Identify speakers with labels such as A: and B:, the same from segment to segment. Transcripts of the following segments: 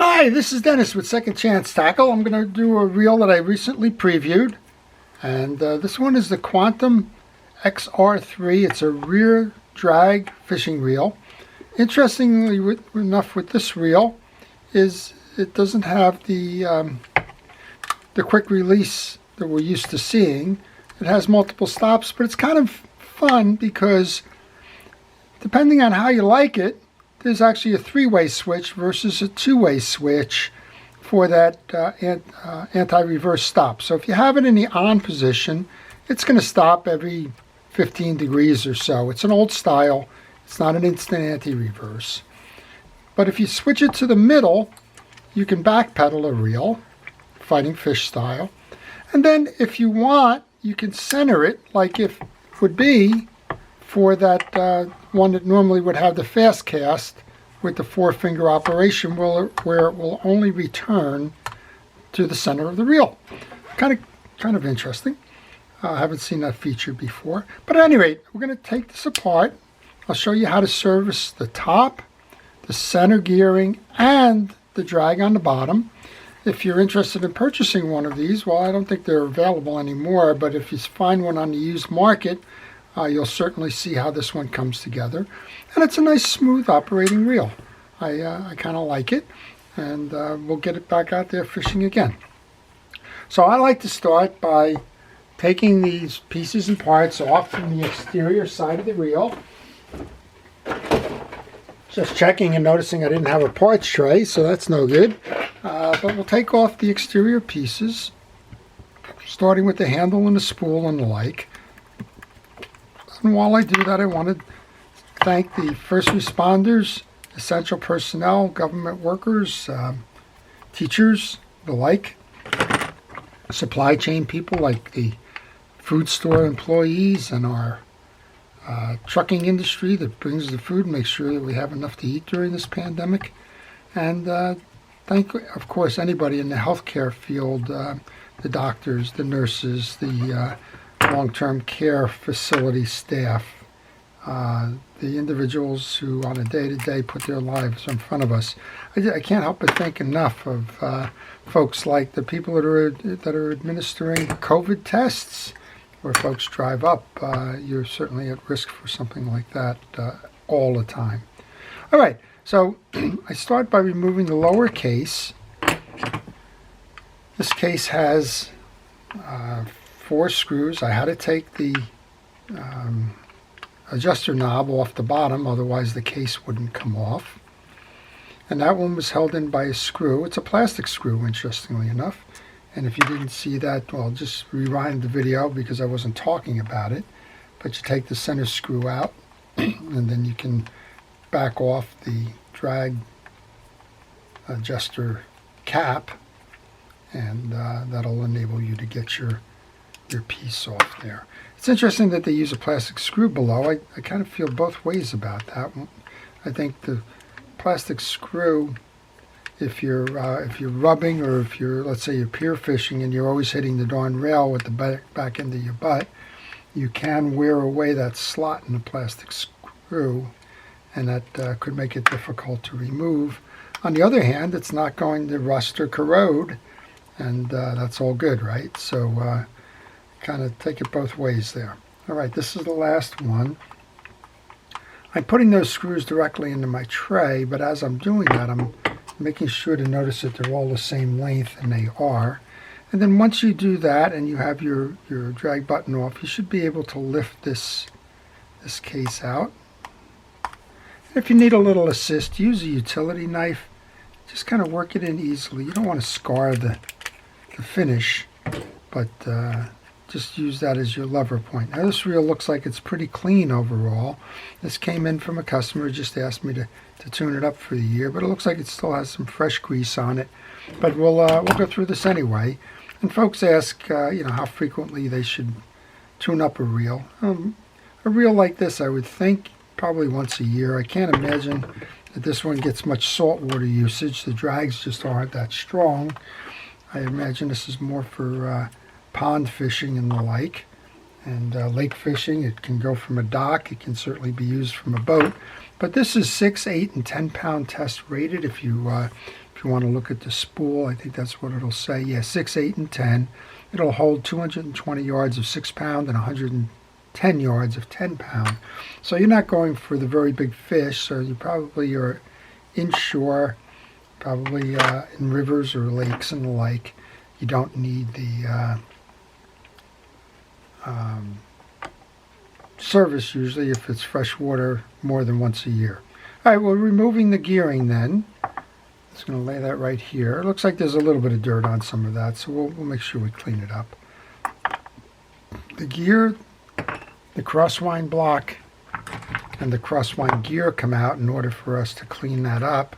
A: Hi, this is Dennis with Second Chance Tackle. I'm going to do a reel that I recently previewed, and this one is the Quantum XR3. It's a rear drag fishing reel. Interestingly enough, with this reel is it doesn't have the quick release that we're used to seeing. It has multiple stops, but it's kind of fun because depending on how you like it, there's actually a three-way switch versus a two-way switch for that anti-reverse stop. So if you have it in the on position, it's going to stop every 15 degrees or so. It's an old style. It's not an instant anti-reverse. But if you switch it to the middle, you can backpedal a reel, fighting fish style. And then if you want, you can center it like it would be for that one that normally would have the fast cast with the four-finger operation, where it will only return to the center of the reel. Kind of interesting. I haven't seen that feature before. But at any rate, we're going to take this apart. I'll show you how to service the top, the center gearing, and the drag on the bottom. If you're interested in purchasing one of these, well, I don't think they're available anymore, but if you find one on the used market, you'll certainly see how this one comes together. And it's a nice, smooth operating reel. I kind of like it, and we'll get it back out there fishing again. So I like to start by taking these pieces and parts off from the exterior side of the reel. Just checking and noticing I didn't have a parts tray, so that's no good. But we'll take off the exterior pieces, starting with the handle and the spool and the like. And while I do that, I want to thank the first responders, essential personnel, government workers, teachers, the like, supply chain people like the food store employees and our trucking industry that brings the food and makes sure that we have enough to eat during this pandemic. And thank, of course, anybody in the healthcare field, the doctors, the nurses, the long-term care facility staff, the individuals who on a day-to-day put their lives in front of us. I can't help but think enough of folks like the people that are administering COVID tests. Where folks drive up, you're certainly at risk for something like that all the time. All right, so I start by removing the lower case. This case has 4 screws. I had to take the adjuster knob off the bottom, otherwise the case wouldn't come off. And that one was held in by a screw. It's a plastic screw, interestingly enough. And if you didn't see that, well, just rewind the video because I wasn't talking about it. But you take the center screw out, and then you can back off the drag adjuster cap, and that'll enable you to get your piece off there. It's interesting that they use a plastic screw below. I kind of feel both ways about that. I think the plastic screw, if you're rubbing, or if you're, let's say you're pier fishing and you're always hitting the darn rail with the back end of your butt, you can wear away that slot in the plastic screw, and that could make it difficult to remove. On the other hand, it's not going to rust or corrode, and that's all good, right? So kind of take it both ways there. All right, this is the last one. I'm putting those screws directly into my tray, but as I'm doing that, I'm making sure to notice that they're all the same length, and they are. And then once you do that and you have your drag button off, you should be able to lift this case out. And if you need a little assist, use a utility knife. Just kind of work it in easily. You don't want to scar the finish, but just use that as your lever point. Now this reel looks like it's pretty clean overall. This came in from a customer, just asked me to tune it up for the year, but it looks like it still has some fresh grease on it. But we'll go through this anyway. And folks ask, how frequently they should tune up a reel. A reel like this, I would think probably once a year. I can't imagine that this one gets much saltwater usage. The drags just aren't that strong. I imagine this is more for pond fishing and the like. And lake fishing, it can go from a dock. It can certainly be used from a boat. But this is 6, 8, and 10 pound test rated. If you you want to look at the spool, I think that's what it'll say. Yeah, 6, 8, and 10. It'll hold 220 yards of 6 pound and 110 yards of 10 pound. So you're not going for the very big fish, so you probably are inshore, probably in rivers or lakes and the like. You don't need the service usually if it's freshwater more than once a year. All right, we're removing the gearing then. Just going to lay that right here. It looks like there's a little bit of dirt on some of that, so we'll make sure we clean it up. The gear, the crosswind block, and the crosswind gear come out in order for us to clean that up.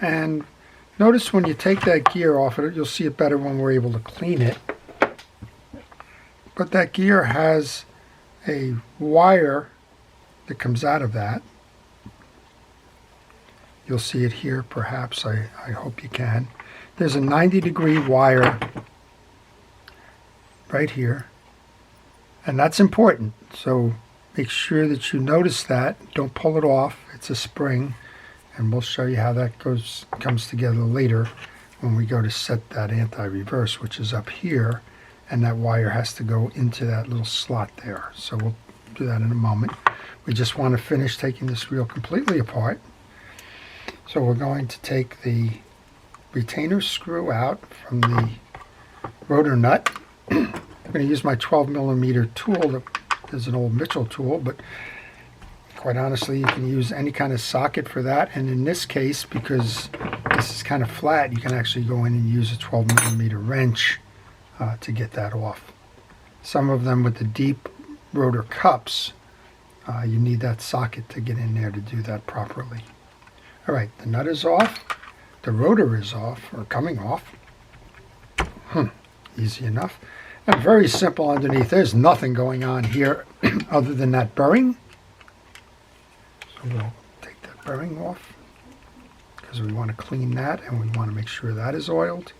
A: And notice when you take that gear off it, you'll see it better when we're able to clean it. But that gear has a wire that comes out of that. You'll see it here, perhaps. I hope you can. There's a 90-degree wire right here, and that's important. So make sure that you notice that. Don't pull it off. It's a spring, and we'll show you how that comes together later when we go to set that anti-reverse, which is up here, and that wire has to go into that little slot there. So we'll do that in a moment. We just want to finish taking this reel completely apart. So we're going to take the retainer screw out from the rotor nut. I'm going to use my 12mm tool. There's an old Mitchell tool, but quite honestly, you can use any kind of socket for that. And in this case, because this is kind of flat, you can actually go in and use a 12mm wrench to get that off. Some of them with the deep rotor cups, you need that socket to get in there to do that properly. All right, the nut is off, the rotor is off, or coming off. Easy enough. And very simple underneath. There's nothing going on here other than that bearing. So we'll take that bearing off because we want to clean that and we want to make sure that is oiled.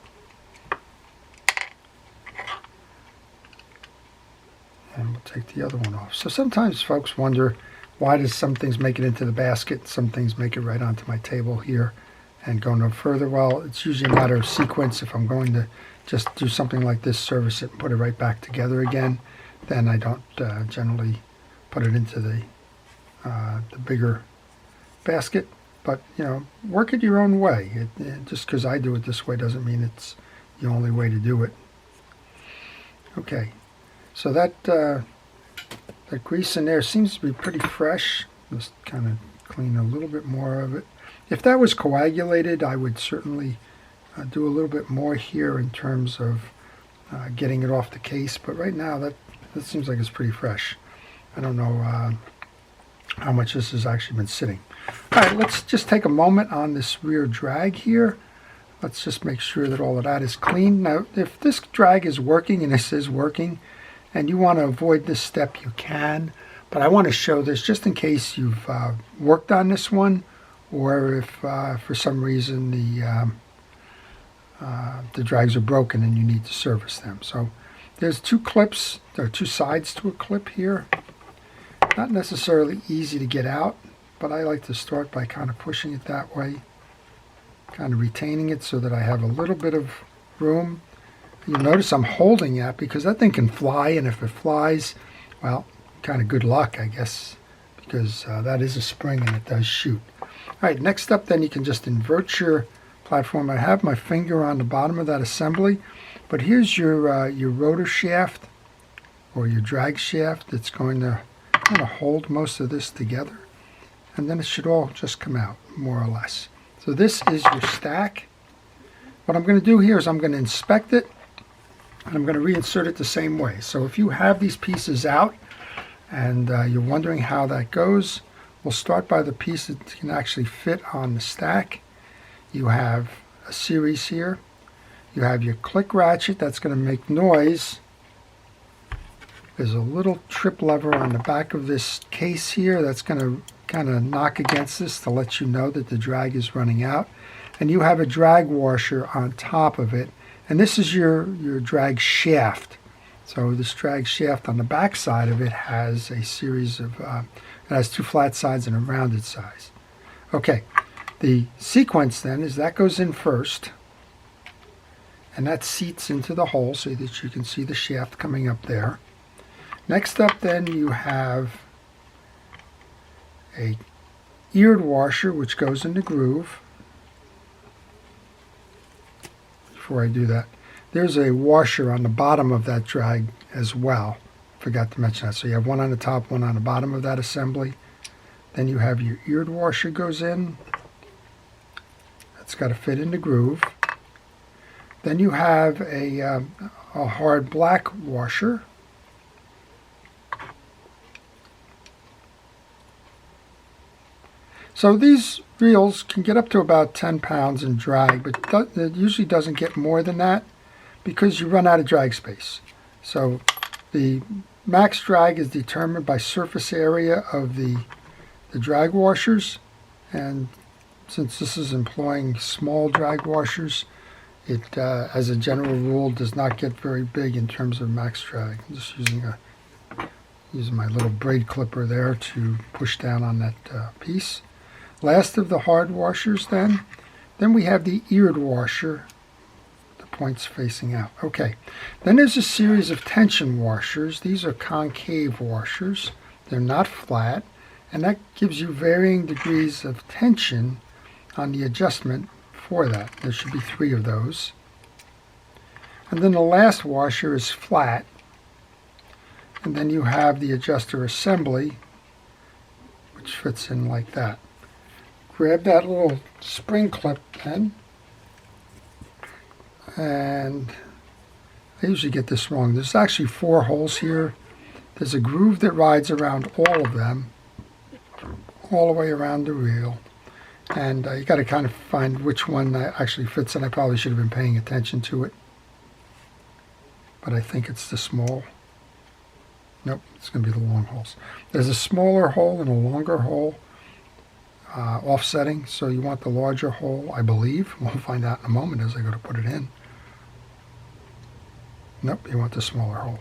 A: And we'll take the other one off. So sometimes folks wonder, why does some things make it into the basket, some things make it right onto my table here and go no further? Well, it's usually a matter of sequence. If I'm going to just do something like this, service it and put it right back together again, then I don't generally put it into the bigger basket. But, you know, work it your own way. Just because I do it this way doesn't mean it's the only way to do it. Okay, so that grease in there seems to be pretty fresh. Just kind of clean a little bit more of it. If that was coagulated, I would certainly do a little bit more here in terms of getting it off the case. But right now, that seems like it's pretty fresh. I don't know how much this has actually been sitting. All right, let's just take a moment on this rear drag here. Let's just make sure that all of that is clean. Now, if this drag is working, and this is working, and you want to avoid this step, you can. But I want to show this just in case you've worked on this one, or if for some reason the drags are broken and you need to service them. So there's two clips, there are two sides to a clip here. Not necessarily easy to get out, but I like to start by kind of pushing it that way, kind of retaining it so that I have a little bit of room. You'll notice I'm holding that because that thing can fly, and if it flies, well, kind of good luck, I guess, because that is a spring and it does shoot. All right, next up then you can just invert your platform. I have my finger on the bottom of that assembly, but here's your rotor shaft or your drag shaft that's going to kind of hold most of this together, and then it should all just come out more or less. So this is your stack. What I'm going to do here is I'm going to inspect it, and I'm going to reinsert it the same way. So if you have these pieces out and you're wondering how that goes, we'll start by the piece that can actually fit on the stack. You have a series here. You have your click ratchet that's going to make noise. There's a little trip lever on the back of this case here that's going to kind of knock against this to let you know that the drag is running out. And you have a drag washer on top of it. And this is your drag shaft. So this drag shaft on the back side of it has a series of, it has two flat sides and a rounded size. Okay, The sequence then is that goes in first, and that seats into the hole so that you can see the shaft coming up there. Next up then you have a eared washer which goes in the groove. Before I do that, there's a washer on the bottom of that drag as well. Forgot to mention that. So you have one on the top, one on the bottom of that assembly. Then you have your eared washer goes in. That's got to fit in the groove. Then you have a hard black washer. So these reels can get up to about 10 pounds in drag, but it usually doesn't get more than that because you run out of drag space. So the max drag is determined by surface area of the drag washers, and since this is employing small drag washers, it as a general rule does not get very big in terms of max drag. I'm just using my little braid clipper there to push down on that piece. Last of the hard washers then we have the eared washer, the points facing out. Okay, then there's a series of tension washers. These are concave washers. They're not flat, and that gives you varying degrees of tension on the adjustment for that. There should be 3 of those. And then the last washer is flat, and then you have the adjuster assembly which fits in like that. Grab that little spring clip then, and I usually get this wrong. There's actually 4 holes here. There's a groove that rides around all of them, all the way around the reel, and you got to kind of find which one actually fits in. I probably should have been paying attention to it, but I think it's the small. Nope, it's going to be the long holes. There's a smaller hole and a longer hole. Offsetting, so you want the larger hole, I believe. We'll find out in a moment as I go to put it in. Nope, you want the smaller hole.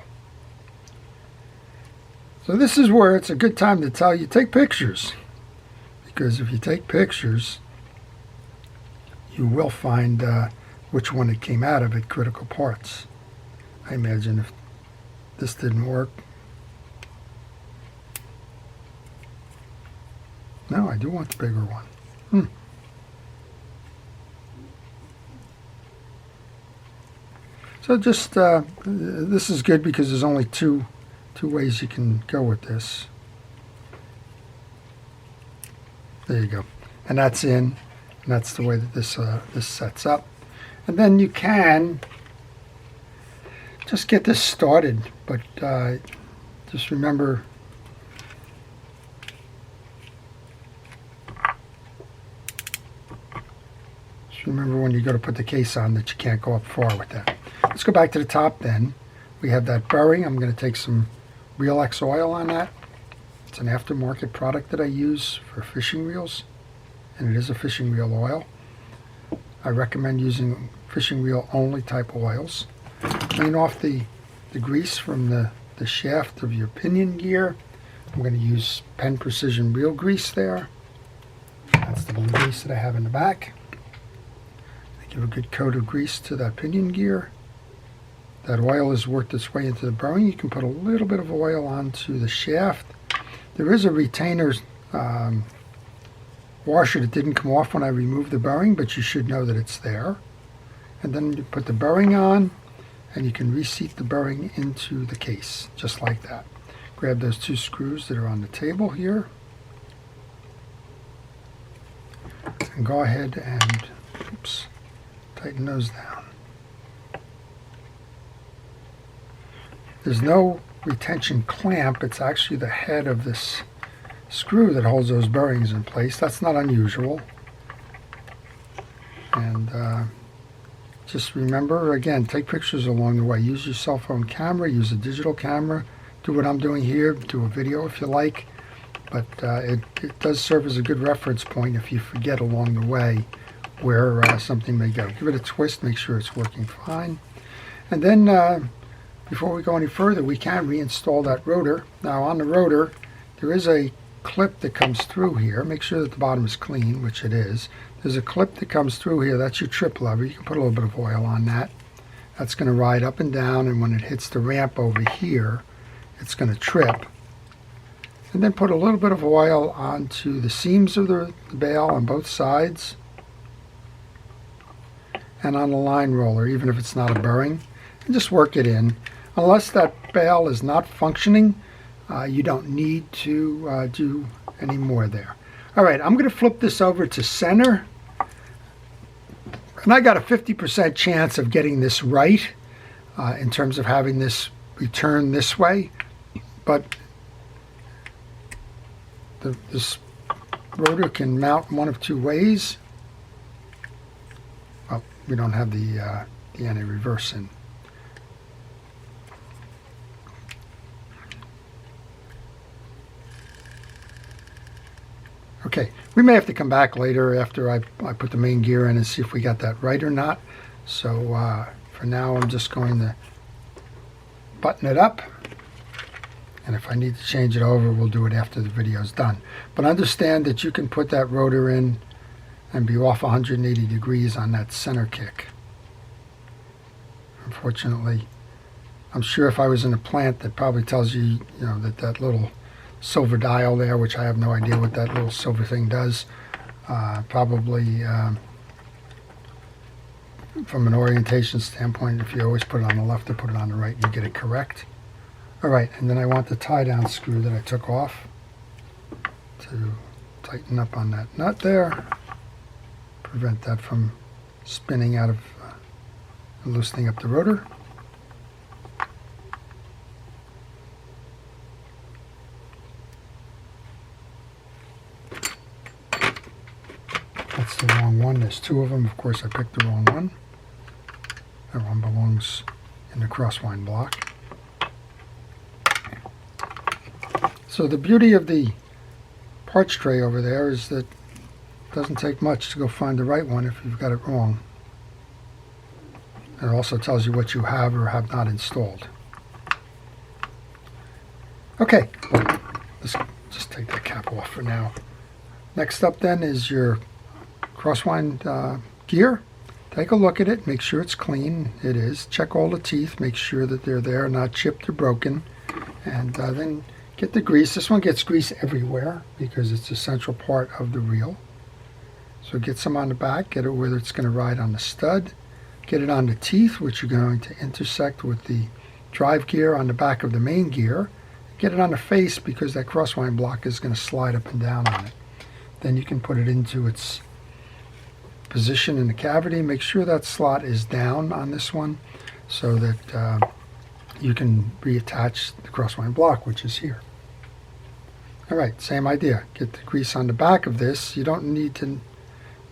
A: So this is where it's a good time to tell you, take pictures. Because if you take pictures, you will find which one it came out of at critical parts. I imagine if this didn't work. No, I do want the bigger one. So just, this is good because there's only two ways you can go with this. There you go. And that's in, and that's the way that this sets up. And then you can just get this started, but just remember, when you go to put the case on that you can't go up far with that. Let's go back to the top then. We have that bearing. I'm going to take some Real X oil on that. It's an aftermarket product that I use for fishing reels, and it is a fishing reel oil. I recommend using fishing reel only type oils. Clean off the grease from the shaft of your pinion gear. I'm going to use Penn Precision Reel Grease there. That's the blue grease that I have in the back. Give a good coat of grease to that pinion gear. That oil has worked its way into the bearing. You can put a little bit of oil onto the shaft. There is a retainer washer that didn't come off when I removed the bearing, but you should know that it's there. And then you put the bearing on, and you can reseat the bearing into the case, just like that. Grab those 2 screws that are on the table here, and go ahead and, oops, tighten those down. There's no retention clamp. It's actually the head of this screw that holds those bearings in place. That's not unusual. And just remember, again, take pictures along the way. Use your cell phone camera, use a digital camera. Do what I'm doing here, do a video if you like. But it does serve as a good reference point if you forget along the way where something may go. Give it a twist, make sure it's working fine. And then before we go any further, we can reinstall that rotor. Now on the rotor, there is a clip that comes through here. Make sure that the bottom is clean, which it is. There's a clip that comes through here. That's your trip lever. You can put a little bit of oil on that. That's going to ride up and down, and when it hits the ramp over here, it's going to trip. And then put a little bit of oil onto the seams of the bail on both sides and on the line roller, even if it's not a burring, and just work it in. Unless that bail is not functioning, you don't need to do any more there. All right, I'm going to flip this over to center. And I got a 50% chance of getting this right in terms of having this return this way. But this rotor can mount one of two ways. Well, we don't have the anti-reverse in. Okay, we may have to come back later after I put the main gear in and see if we got that right or not. So for now, I'm just going to button it up. And if I need to change it over, we'll do it after the video is done. But understand that you can put that rotor in and be off 180 degrees on that center kick. Unfortunately, I'm sure if I was in a plant that probably tells you, that little silver dial there, which I have no idea what that little silver thing does, probably from an orientation standpoint, if you always put it on the left or put it on the right, you get it correct. All right, and then I want the tie down screw that I took off to tighten up on that nut there, prevent that from spinning out of and loosening up the rotor. That's the wrong one. There's two of them. Of course, I picked the wrong one. That one belongs in the crosswind block. So the beauty of the parts tray over there is that it doesn't take much to go find the right one if you've got it wrong. It also tells you what you have or have not installed. Okay, let's just take the cap off for now. Next up then is your crosswind gear. Take a look at it, make sure it's clean. It is. Check all the teeth, make sure that they're there, not chipped or broken. And then get the grease. This one gets grease everywhere because it's a central part of the reel. So get some on the back, get it where it's going to ride on the stud. Get it on the teeth, which you're going to intersect with the drive gear on the back of the main gear. Get it on the face because that crosswind block is going to slide up and down on it. Then you can put it into its position in the cavity. Make sure that slot is down on this one so that you can reattach the crosswind block, which is here. All right, same idea. Get the grease on the back of this. You don't need to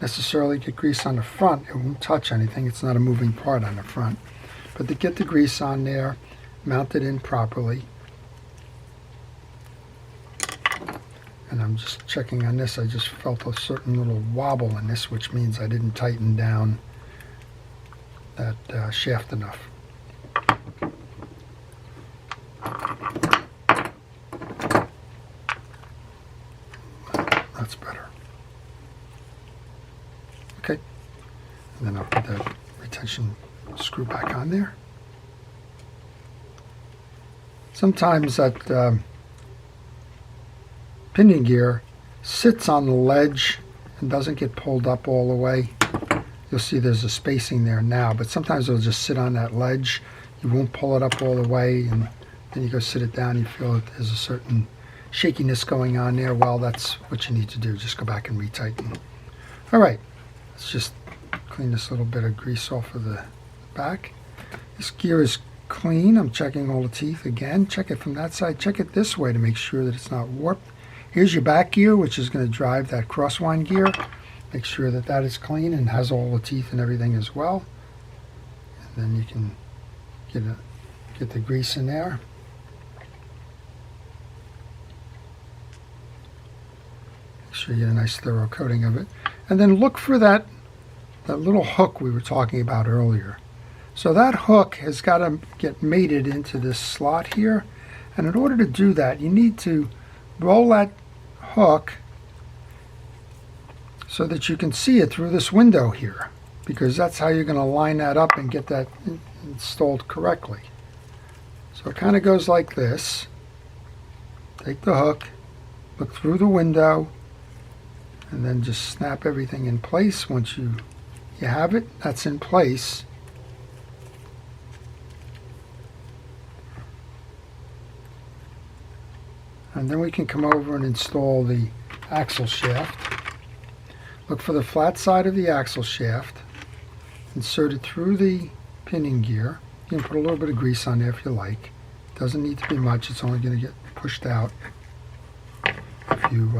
A: necessarily get grease on the front. It won't touch anything. It's not a moving part on the front. But to get the grease on there, mount it in properly. And I'm just checking on this. I just felt a certain little wobble in this, which means I didn't tighten down that shaft enough. That's better. Okay, and then I'll put that retention screw back on there. Sometimes that pinion gear sits on the ledge and doesn't get pulled up all the way. You'll see there's a spacing there now, but sometimes it'll just sit on that ledge. You won't pull it up all the way, and then you go sit it down, you feel that there's a certain shakiness going on there. Well, that's what you need to do. Just go back and retighten. All right. Let's just clean this little bit of grease off of the back. This gear is clean. I'm checking all the teeth again. Check it from that side. Check it this way to make sure that it's not warped. Here's your back gear, which is going to drive that crosswind gear. Make sure that that is clean and has all the teeth and everything as well. And then you can get the grease in there. Make sure you get a nice thorough coating of it. And then look for that little hook we were talking about earlier. So that hook has got to get mated into this slot here. And in order to do that, you need to roll that hook so that you can see it through this window here, because that's how you're going to line that up and get that installed correctly. So it kind of goes like this. Take the hook, look through the window, and then just snap everything in place. Once you have it, that's in place. And then we can come over and install the axle shaft. Look for the flat side of the axle shaft. Insert it through the pinion gear. You can put a little bit of grease on there if you like. Doesn't need to be much. It's only going to get pushed out if you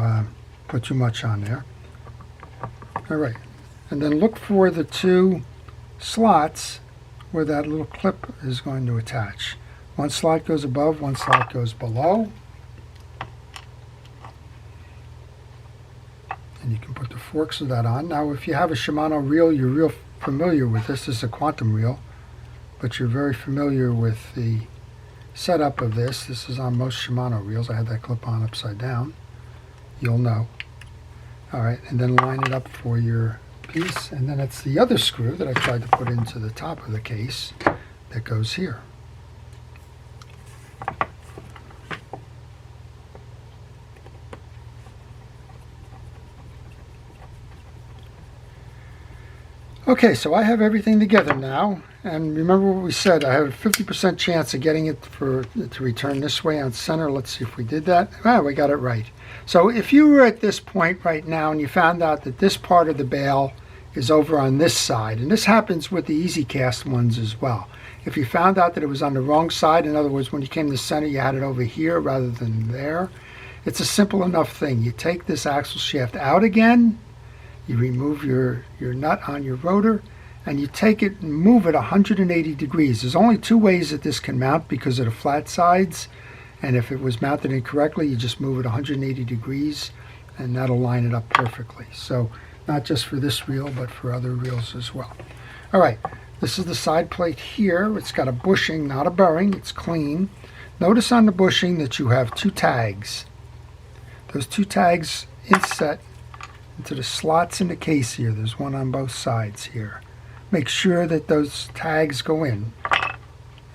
A: put too much on there. Alright, and then look for the two slots where that little clip is going to attach. One slot goes above, one slot goes below. And you can put the forks of that on. Now if you have a Shimano reel, you're real familiar with this. This is a Quantum reel, but you're very familiar with the setup of this. This is on most Shimano reels. I had that clip on upside down. You'll know. Alright, and then line it up for your piece, and then it's the other screw that I tried to put into the top of the case that goes here. Okay, so I have everything together now, and remember what we said, I have a 50% chance of getting it to return this way on center. Let's see if we did that. We got it right. So if you were at this point right now and you found out that this part of the bail is over on this side, and this happens with the Easy Cast ones as well. If you found out that it was on the wrong side, in other words, when you came to center you had it over here rather than there, it's a simple enough thing. You take this axle shaft out again, you remove your nut on your rotor, and you take it and move it 180 degrees. There's only two ways that this can mount because of the flat sides, and if it was mounted incorrectly, you just move it 180 degrees, and that'll line it up perfectly. So not just for this reel, but for other reels as well. All right, this is the side plate here. It's got a bushing, not a bearing. It's clean. Notice on the bushing that you have two tags. Those two tags inset into the slots in the case here. There's one on both sides here. Make sure that those tags go in,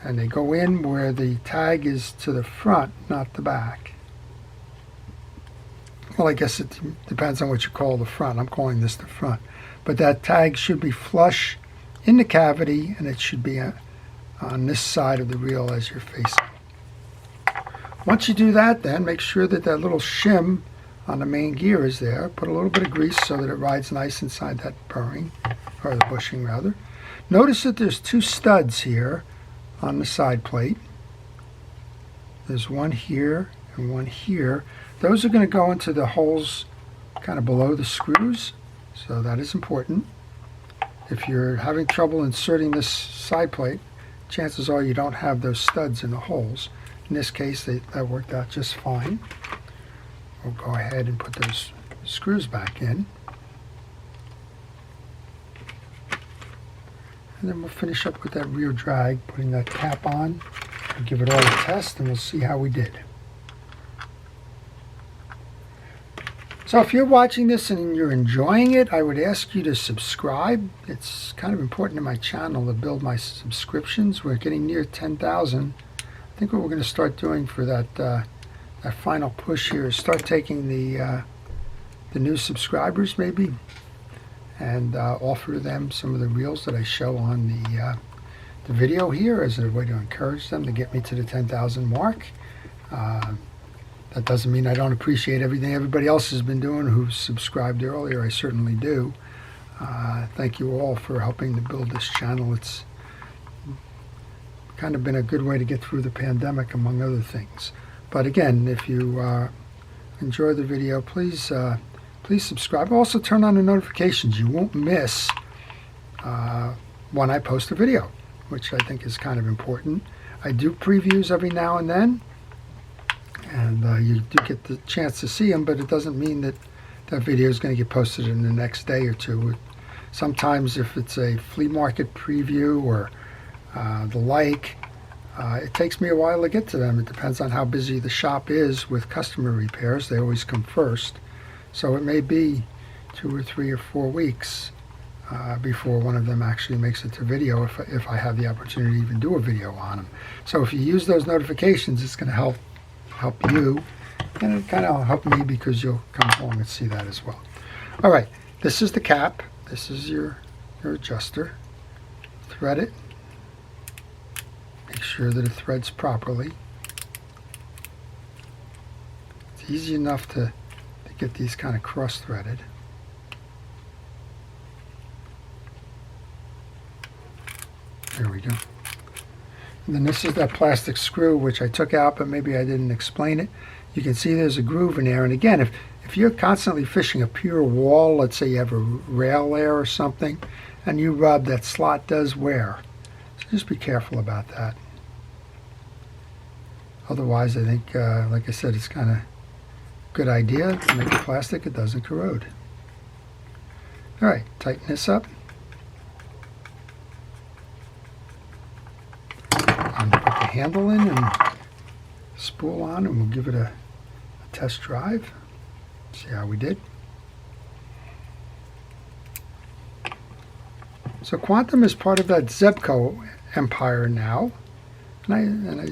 A: and they go in where the tag is to the front, not the back. Well, I guess it depends on what you call the front. I'm calling this the front, but that tag should be flush in the cavity, and it should be on this side of the reel as you're facing. Once you do that, then make sure that that little shim on the main gear is there. Put a little bit of grease so that it rides nice inside that bearing, or the bushing rather. Notice that there's two studs here on the side plate. There's one here and one here. Those are going to go into the holes kind of below the screws, so that is important. If you're having trouble inserting this side plate, chances are you don't have those studs in the holes. In this case, that worked out just fine. We'll go ahead and put those screws back in. And then we'll finish up with that rear drag, putting that cap on. We'll give it all a test and we'll see how we did. So if you're watching this and you're enjoying it, I would ask you to subscribe. It's kind of important to my channel to build my subscriptions. We're getting near 10,000. I think what we're going to start doing for that final push here is start taking the new subscribers maybe and offer them some of the reels that I show on the video here as a way to encourage them to get me to the 10,000 mark. That doesn't mean I don't appreciate everything everybody else has been doing who subscribed earlier. I certainly do. Thank you all for helping to build this channel. It's kind of been a good way to get through the pandemic, among other things. But again, if you enjoy the video, please subscribe. Also turn on the notifications. You won't miss when I post a video, which I think is kind of important. I do previews every now and then, and you do get the chance to see them, but it doesn't mean that that video is going to get posted in the next day or two. Sometimes if it's a flea market preview or the like, It takes me a while to get to them. It depends on how busy the shop is with customer repairs. They always come first. So it may be 2 or 3 or 4 weeks before one of them actually makes it to video, if I have the opportunity to even do a video on them. So if you use those notifications, it's going to help you, and it kind of help me because you'll come along and see that as well. All right, this is the cap. This is your adjuster. Thread it. Make sure that it threads properly. It's easy enough to get these kind of cross-threaded. There we go. And then this is that plastic screw which I took out, but maybe I didn't explain it. You can see there's a groove in there. And again, if you're constantly fishing a pure wall, let's say you have a rail there or something, and you rub, that slot does wear. So just be careful about that. Otherwise, I think, like I said, it's kind of a good idea to make it plastic. It doesn't corrode. All right, tighten this up. And put the handle in and spool on, and we'll give it a test drive. See how we did. So Quantum is part of that Zebco empire now, and I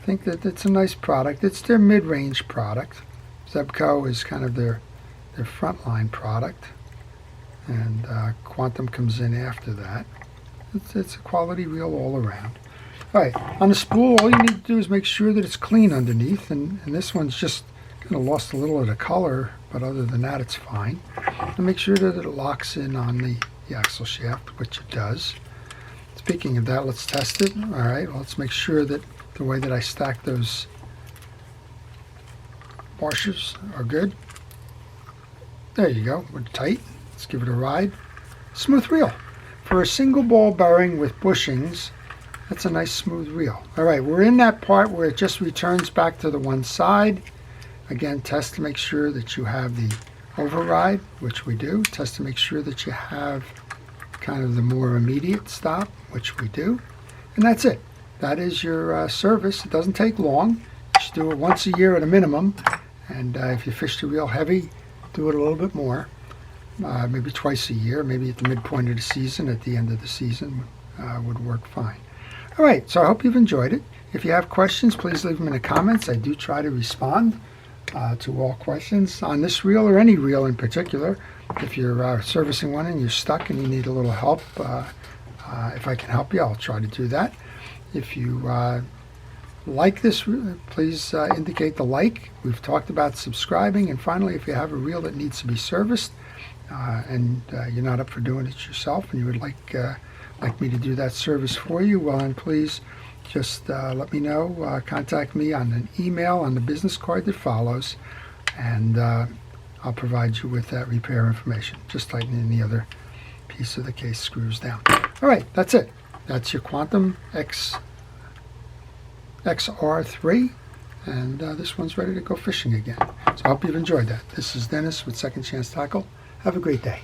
A: think that it's a nice product. It's their mid-range product. Zebco is kind of their frontline product, and Quantum comes in after that. It's a quality reel all around. All right, on the spool, all you need to do is make sure that it's clean underneath, and this one's just kind of lost a little of the color, but other than that, it's fine. And make sure that it locks in on the axle shaft, which it does. Speaking of that, let's test it. All right, well, let's make sure that the way that I stack those washers are good. There you go, we're tight. Let's give it a ride. Smooth reel. For a single ball bearing with bushings, that's a nice smooth reel. All right, we're in that part where it just returns back to the one side. Again, test to make sure that you have the override, which we do. Test to make sure that you have kind of the more immediate stop, which we do. And that's it. That is your service. It doesn't take long. You should do it once a year at a minimum. And if you fish the reel heavy, do it a little bit more. Maybe twice a year, maybe at the midpoint of the season, at the end of the season would work fine. All right, so I hope you've enjoyed it. If you have questions, please leave them in the comments. I do try to respond to all questions on this reel or any reel in particular. If you're servicing one and you're stuck and you need a little help, if I can help you, I'll try to do that. If you like this, please indicate the like. We've talked about subscribing. And finally, if you have a reel that needs to be serviced and you're not up for doing it yourself and you would like me to do that service for you, well, then please just let me know. Contact me on an email on the business card that follows, and I'll provide you with that repair information. Just tightening the other piece of the case screws down. All right, that's it. That's your Quantum XR3, and this one's ready to go fishing again. So I hope you've enjoyed that. This is Dennis with Second Chance Tackle. Have a great day.